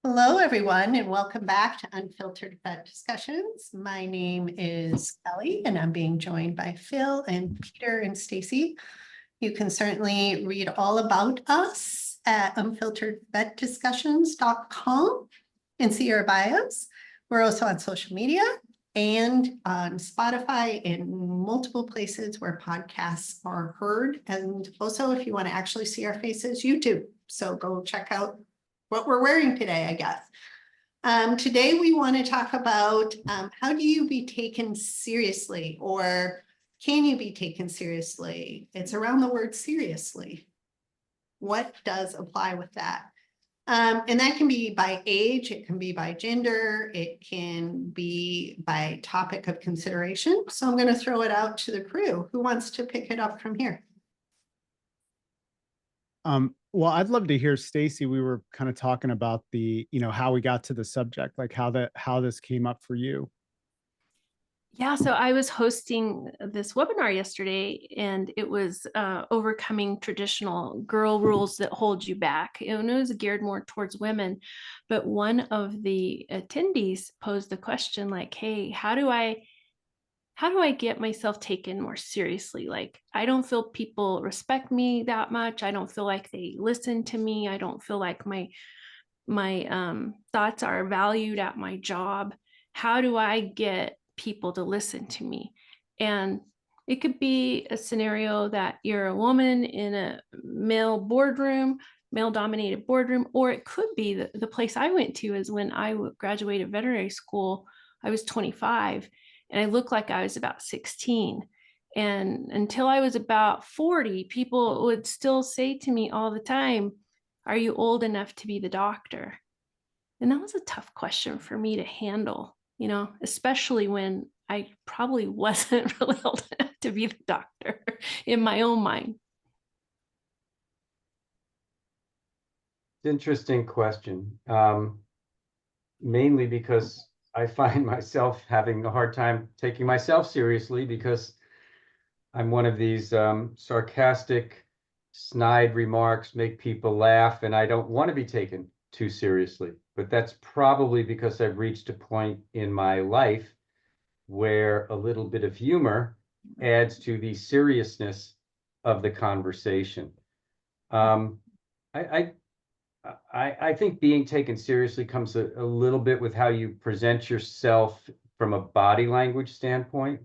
Hello, everyone, and welcome back to Unfiltered Vet Discussions. My name is Kelly, and I'm being joined by Phil and Peter and Stacey. You can certainly read all about us at unfilteredvetdiscussions.com and see our bios. We're also on social media and on Spotify and multiple places where podcasts are heard. And also, if you want to actually see our faces, YouTube. So go check out what we're wearing today, I guess. Today we want to talk about how do you be taken seriously, or can you be taken seriously? It's around the word seriously. What does apply with that? And that can be by age, it can be by gender, it can be by topic of consideration. So I'm going to throw it out to the crew. Who wants to pick it up from here? Well, I'd love to hear, Stacey. We were kind of talking about the, how we got to the subject, like how this came up for you. Yeah, so I was hosting this webinar yesterday, and it was overcoming traditional girl rules that hold you back. And it was geared more towards women. But one of the attendees posed the question like, hey, how do I get myself taken more seriously? Like, I don't feel people respect me that much. I don't feel like they listen to me. I don't feel like my thoughts are valued at my job. How do I get people to listen to me? And it could be a scenario that you're a woman in a male dominated boardroom, or it could be the place I went to is when I graduated veterinary school, I was 25 and I looked like I was about 16. And until I was about 40, people would still say to me all the time, are you old enough to be the doctor? And that was a tough question for me to handle, especially when I probably wasn't really old enough to be the doctor in my own mind. It's an interesting question, mainly because I find myself having a hard time taking myself seriously because I'm one of these sarcastic, snide remarks make people laugh, and I don't want to be taken too seriously. But that's probably because I've reached a point in my life where a little bit of humor adds to the seriousness of the conversation. I think being taken seriously comes a little bit with how you present yourself from a body language standpoint,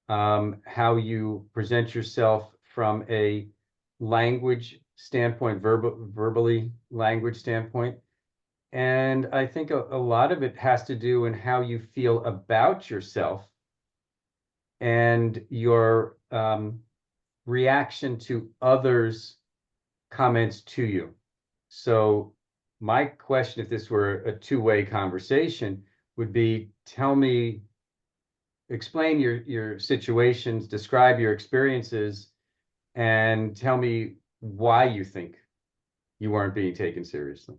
how you present yourself from a language standpoint, verbally language standpoint. And I think a lot of it has to do in how you feel about yourself and your reaction to others' comments to you. So my question, if this were a two-way conversation, would be, explain your situations, describe your experiences, and tell me why you think you weren't being taken seriously.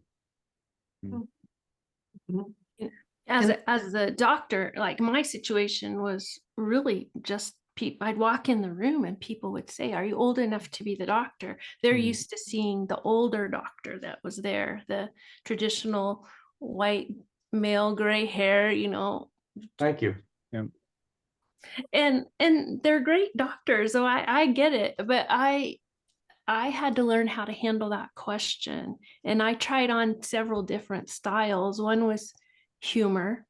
As a doctor, like my situation was really just I'd walk in the room and people would say, are you old enough to be the doctor? They're used to seeing the older doctor that was there, the traditional white male, gray hair, Thank you. Yeah. And they're great doctors, so I get it, but I had to learn how to handle that question. And I tried on several different styles. One was humor.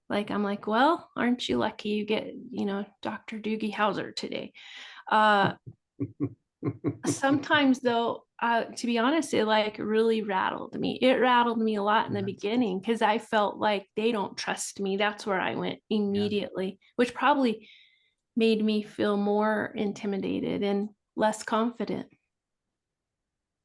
Like, I'm like, well, aren't you lucky you get, Dr. Doogie Howser today? Sometimes though, to be honest, it like really rattled me. It rattled me a lot in the beginning because I felt like they don't trust me. That's where I went immediately, which probably made me feel more intimidated and less confident.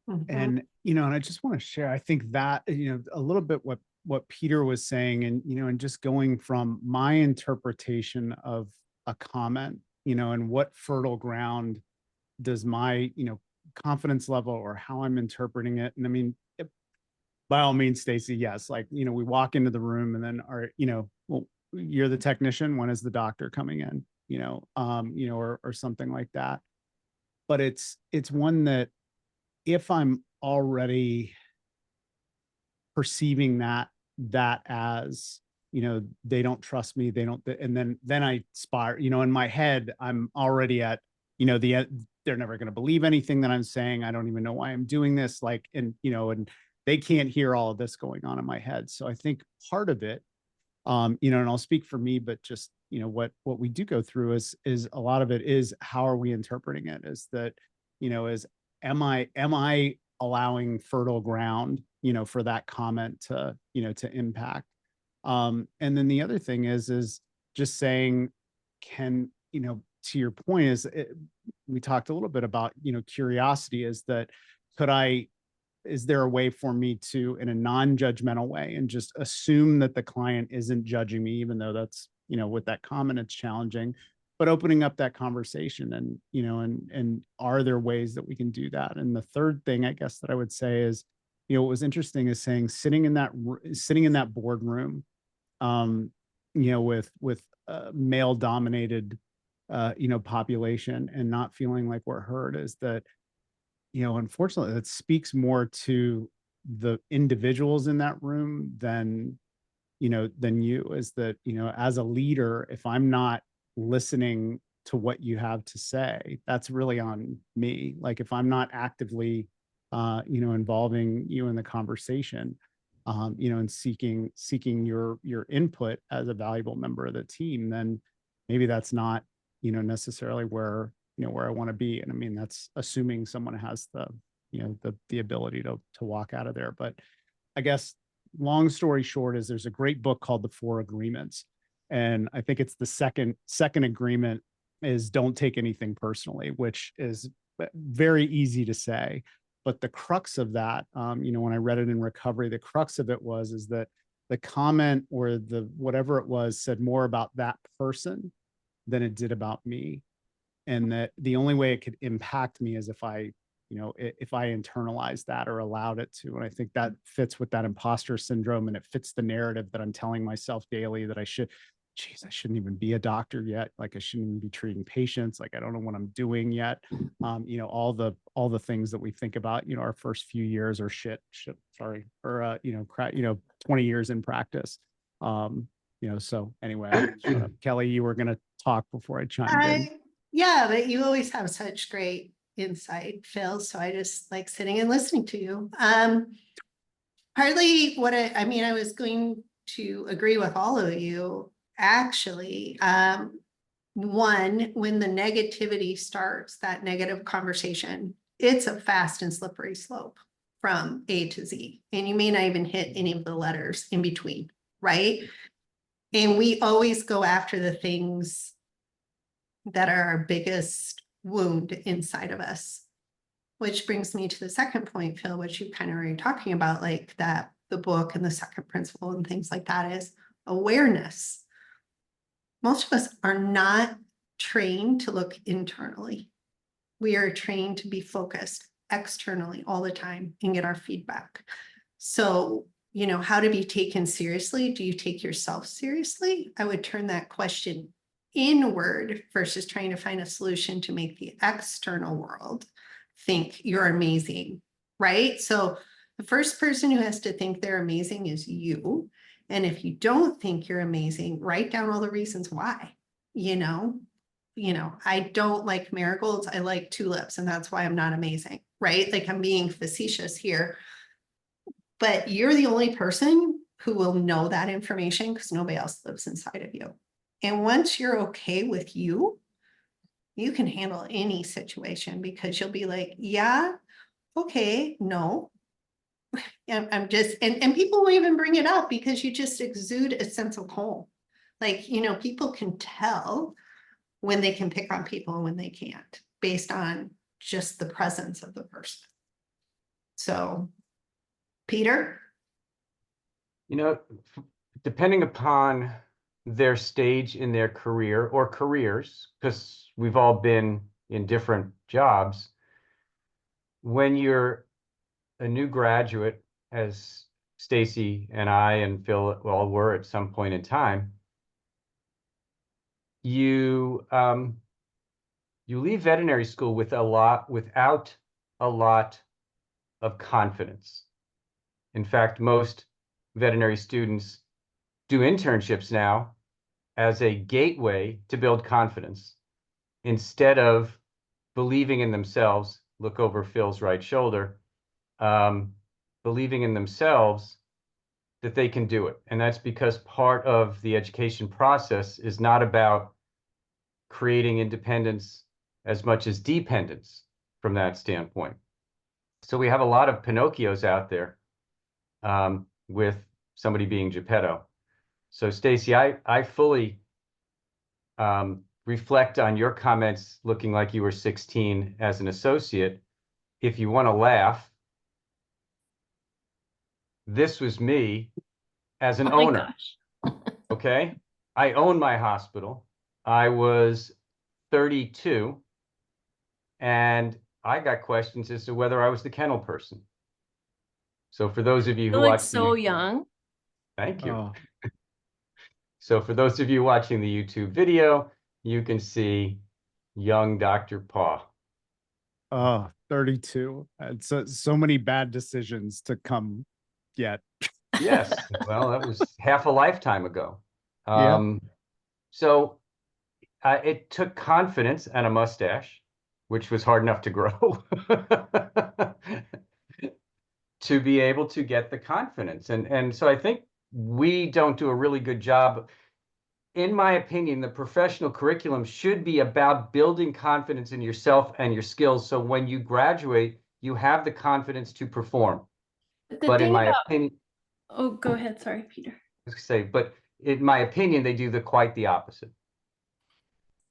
And, and I just want to share, I think that, a little bit what Peter was saying, and, and just going from my interpretation of a comment, and what fertile ground does my, confidence level or how I'm interpreting it. And I mean, by all means, Stacey, yes. Like, we walk into the room and then well, you're the technician. When is the doctor coming in? Or something like that. But it's one that if I'm already perceiving that as, they don't trust me, they don't, and then I spiral, in my head, I'm already at, they're never going to believe anything that I'm saying. I don't even know why I'm doing this. Like, and they can't hear all of this going on in my head. So I think part of it, and I'll speak for me, but just, what we do go through is a lot of it is, how are we interpreting it? Is that, am I allowing fertile ground, for that comment to impact? And then the other thing is just saying, to your point we talked a little bit about, curiosity, is that, is there a way for me to, in a non-judgmental way, and just assume that the client isn't judging me, even though that's, with that comment, it's challenging, but opening up that conversation, and, and are there ways that we can do that? And the third thing, I guess, that I would say is, what was interesting is saying, sitting in that boardroom, with male dominated, population, and not feeling like we're heard, is that, unfortunately, that speaks more to the individuals in that room than you, is that, as a leader, if I'm not listening to what you have to say, that's really on me. Like, if I'm not actively, involving you in the conversation, and seeking your input as a valuable member of the team, then maybe that's not, necessarily where I want to be. And I mean, that's assuming someone has the, the ability to walk out of there. But I guess, long story short, is there's a great book called The Four Agreements. And I think it's the second agreement is, don't take anything personally, which is very easy to say. But the crux of that, when I read it in recovery, the crux of it is that the comment, or the whatever it was, said more about that person than it did about me. And that the only way it could impact me is if I internalized that, or allowed it to. And I think that fits with that imposter syndrome, and it fits the narrative that I'm telling myself daily, that I shouldn't even be a doctor yet. Like, I shouldn't even be treating patients. Like, I don't know what I'm doing yet. All the things that we think about, our first few years, or 20 years in practice. So anyway, shut up. Kelly, you were going to talk before I chimed in. Yeah, but you always have such great insight, Phil. So I just like sitting and listening to you. Partly what I mean, I was going to agree with all of you, actually. One, when the negativity starts, that negative conversation, it's a fast and slippery slope from A to Z. And you may not even hit any of the letters in between, right? And we always go after the things that are our biggest wound inside of us. Which brings me to the second point, Phil, which you kind of already talking about, like that the book and the second principle and things like that, is awareness. Most of us are not trained to look internally. We are trained to be focused externally all the time and get our feedback. So, how to be taken seriously? Do you take yourself seriously? I would turn that question inward versus trying to find a solution to make the external world think you're amazing, right? So the first person who has to think they're amazing is you. And if you don't think you're amazing, write down all the reasons why. I don't like marigolds, I like tulips, and that's why I'm not amazing, right? Like, I'm being facetious here. But you're the only person who will know that information, because nobody else lives inside of you. And once you're okay with you, you can handle any situation, because you'll be like, yeah, okay, no. I'm just, and people won't even bring it up, because you just exude a sense of home. Like, people can tell when they can pick on people and when they can't, based on just the presence of the person. So, Peter? Depending upon their stage in their career or careers, because we've all been in different jobs, when you're a new graduate, as Stacee and I and Phil all were at some point in time, you leave veterinary school without a lot of confidence. In fact, most veterinary students do internships now as a gateway to build confidence instead of believing in themselves. Look over Phil's right shoulder, believing in themselves that they can do it. And that's because part of the education process is not about creating independence as much as dependence from that standpoint. So we have a lot of Pinocchios out there, with somebody being Geppetto. So Stacey, I fully reflect on your comments looking like you were 16 as an associate. If you want to laugh, this was me as an Oh my owner. gosh. Okay. I own my hospital. I was 32 and I got questions as to whether I was the kennel person. So for those of you who You're like watch so the, young. thank you. Oh, So for those of you watching the YouTube video, you can see young Dr. Paw. oh, 32. And so many bad decisions to come yet. Yes, well, that was half a lifetime ago. Yeah. So it took confidence and a mustache, which was hard enough to grow, to be able to get the confidence. And so I think we don't do a really good job. In my opinion, the professional curriculum should be about building confidence in yourself and your skills. So when you graduate, you have the confidence to perform. The But in thing my about, opinion, oh, go ahead. Sorry, Peter. but in my opinion, they do quite the opposite.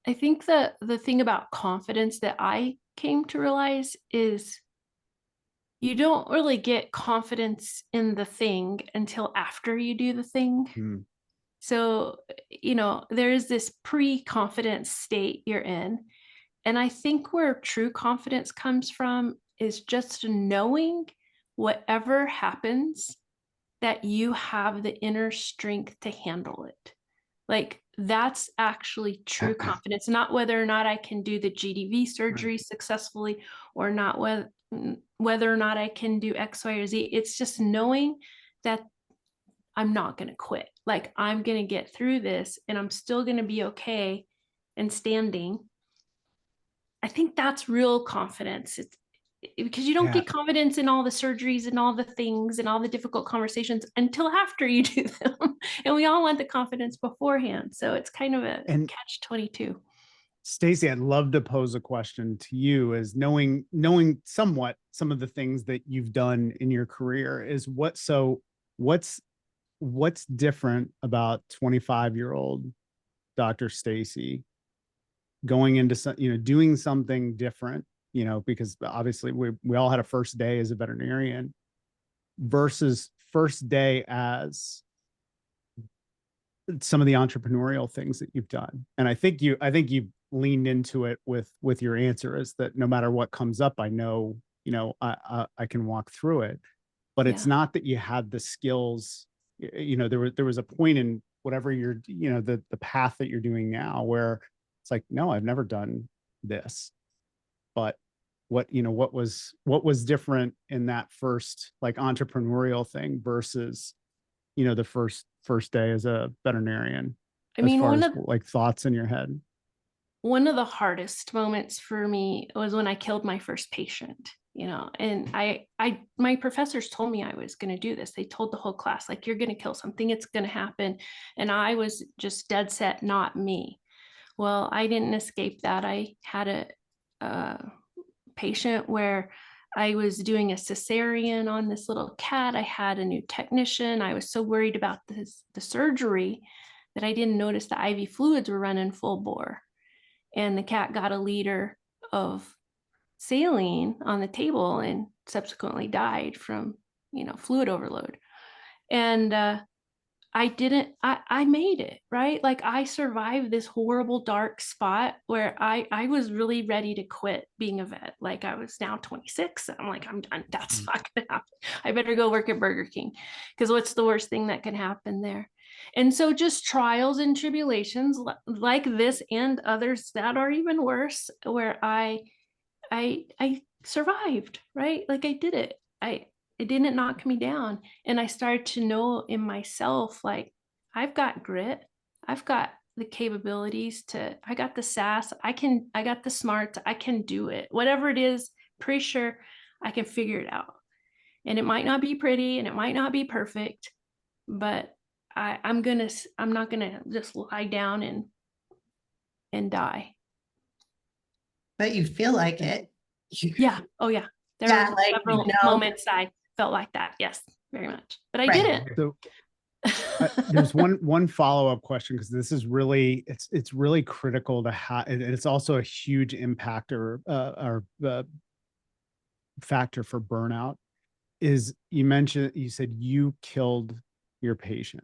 I think the thing about confidence that I came to realize is you don't really get confidence in the thing until after you do the thing. Hmm. So, there is this pre-confidence state you're in. And I think where true confidence comes from is just knowing whatever happens, that you have the inner strength to handle it. Like that's actually true confidence, not whether or not I can do the GDV surgery successfully or not whether or not I can do X, Y, or Z. It's just knowing that I'm not going to quit. Like I'm going to get through this and I'm still going to be okay and standing. I think that's real confidence. It's because you don't Yeah. get confidence in all the surgeries and all the things and all the difficult conversations until after you do them. And we all want the confidence beforehand. So it's kind of a And catch-22. Stacey, I'd love to pose a question to you as knowing somewhat some of the things that you've done in your career is what's different about 25-year-old Dr. Stacey going into some, doing something different, because obviously we all had a first day as a veterinarian versus first day as some of the entrepreneurial things that you've done. And I think you've leaned into it with your answer is that no matter what comes up, I know, I can walk through it, but it's not that you had the skills, there was a point in whatever you're, the path that you're doing now where it's like, no, I've never done this, but what was different in that first like entrepreneurial thing versus, the first day as a veterinarian, I as mean, far as like thoughts in your head? one of the hardest moments for me was when I killed my first patient, and my professors told me I was going to do this. They told the whole class, like, you're going to kill something, it's going to happen. And I was just dead set, not me. Well, I didn't escape that. I had a patient where I was doing a cesarean on this little cat. I had a new technician. I was so worried about the surgery that I didn't notice the IV fluids were running full bore. And the cat got a liter of saline on the table and subsequently died from, fluid overload. And I made it, right? Like I survived this horrible dark spot where I was really ready to quit being a vet. Like I was now 26. I'm like, I'm done. That's not going to happen. I better go work at Burger King because what's the worst thing that can happen there? And so just trials and tribulations like this and others that are even worse, where I survived, right? Like I did it. it didn't knock me down. And I started to know in myself, like, I've got grit. I've got the capabilities I got the sass. I got the smarts. I can do it. Whatever it is, pretty sure I can figure it out. And it might not be pretty and it might not be perfect, but I'm not gonna just lie down and die. But you feel like it. Yeah. Oh yeah. There Yeah, were like, several moments I felt like that. Yes, very much. But I Right. didn't. So there's one follow-up question, because this is really, it's really critical to have, and it's also a huge impactor or factor for burnout. Is you said you killed your patient.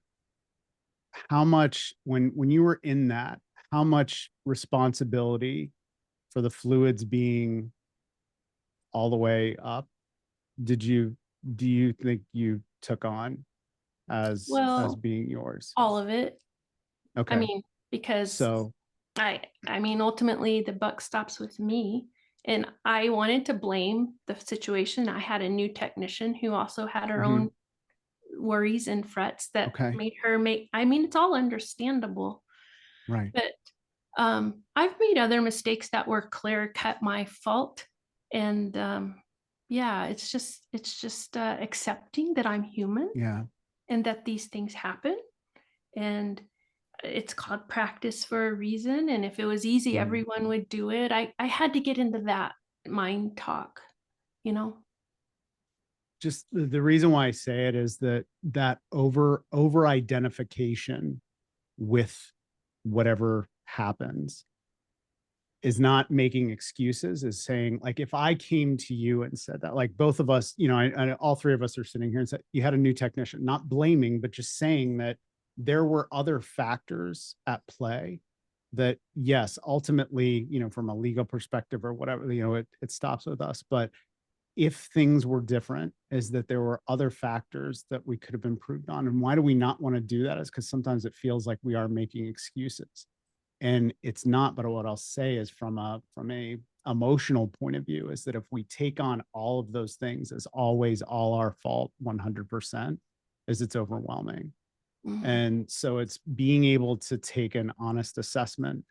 How much, when you were in that, how much responsibility for the fluids being all the way up do you think you took on as Well, being yours? all of it. Okay. I mean, because So, I mean, ultimately the buck stops with me. And I wanted to blame the situation. I had a new technician who also had her Mhm. own worries and frets that Okay. made her I mean, it's all understandable, right. but I've made other mistakes that were clear cut my fault. And yeah, it's just accepting that I'm human Yeah. and that these things happen. And it's called practice for a reason. And if it was easy, Mm. everyone would do it. I had to get into that mind talk, you know? Just the reason why I say it is that over identification with whatever happens is not making excuses, is saying, like, if I came to you and said that, like both of us, all three of us are sitting here and said, you had a new technician, not blaming, but just saying that there were other factors at play that, yes, ultimately, from a legal perspective or whatever, it stops with us. But if things were different, is that there were other factors that we could have improved on. And why do we not want to do that? Is because sometimes it feels like we are making excuses, and it's not. But what I'll say is, from a emotional point of view, is that if we take on all of those things as always all our fault 100%, is it's overwhelming. Mhm. And so it's being able to take an honest assessment,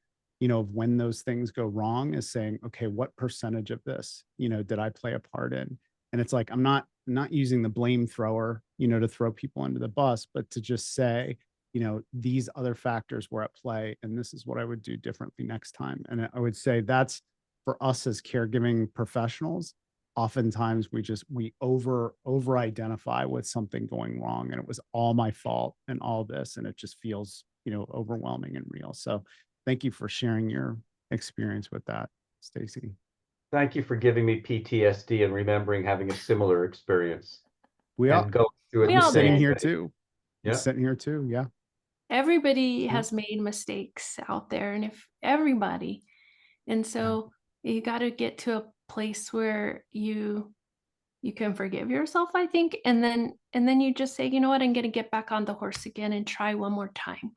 of when those things go wrong, is saying, okay, what percentage of this, did I play a part in? And it's like, I'm not using the blame thrower, to throw people under the bus, but to just say, these other factors were at play, and this is what I would do differently next time. And I would say that's, for us as caregiving professionals, oftentimes we over identify with something going wrong, and it was all my fault and all this, and it just feels, overwhelming and real. So thank you for sharing your experience with that, Stacee. Thank you for giving me PTSD and remembering having a similar experience We and are going through it We the all sitting did. same here way. too. Yeah. Sitting here too. Yeah. Everybody Yeah. has made mistakes out there, and if everybody, and so you got to get to a place where you can forgive yourself, I think, and then you just say, you know what, I'm going to get back on the horse again and try one more time.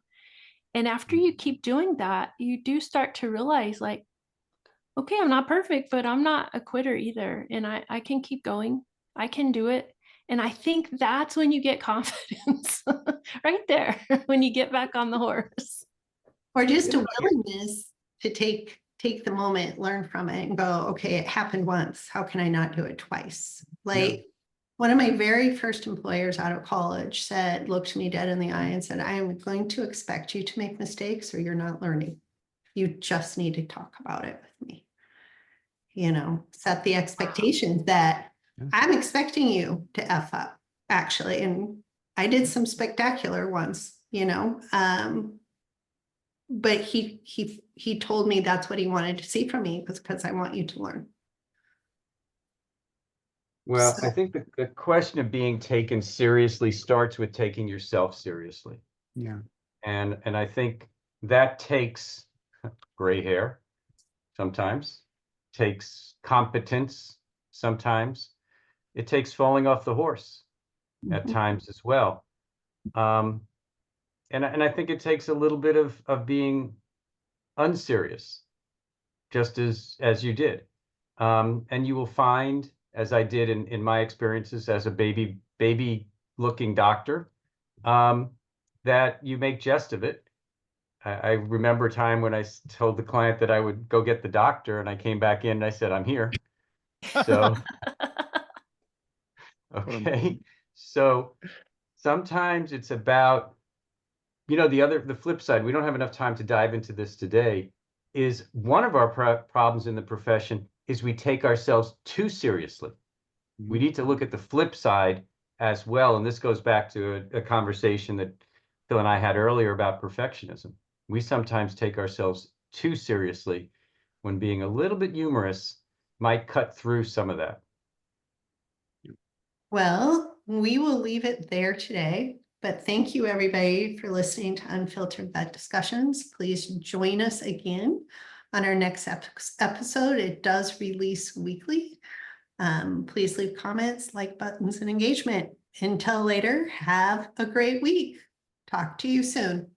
And after you keep doing that, you do start to realize, like, okay, I'm not perfect, but I'm not a quitter either, and I can keep going. I can do it. And I think that's when you get confidence right there, when you get back on the horse. Or just a Yeah. willingness to take the moment, learn from it, and go, okay, it happened once. How can I not do it twice? Like, one of my very first employers out of college looked me dead in the eye and said, I am going to expect you to make mistakes or you're not learning. You just need to talk about it with me. Set the expectations that Yeah. I'm expecting you to F up, actually. And I did some spectacular ones, but he told me that's what he wanted to see from me, because I want you to learn. Well, So- I think the question of being taken seriously starts with taking yourself seriously. Yeah. And I think that takes gray hair sometimes, takes competence sometimes, it takes falling off the horse at Mhm. times as well. And I think it takes a little bit of being unserious, just as you did. And you will find as I did in my experiences as a baby looking doctor, that you make jest of it. I remember a time when I told the client that I would go get the doctor, and I came back in and I said, I'm here. So, okay. So sometimes it's about, the flip side, we don't have enough time to dive into this today, is one of our problems in the profession is we take ourselves too seriously. We need to look at the flip side as well. And this goes back to a conversation that Phil and I had earlier about perfectionism. We sometimes take ourselves too seriously when being a little bit humorous might cut through some of that. Well, we will leave it there today, but thank you everybody for listening to Unfiltered Vet Discussions. Please join us again on our next episode. It does release weekly. Please leave comments, like buttons, and engagement. Until later, have a great week. Talk to you soon.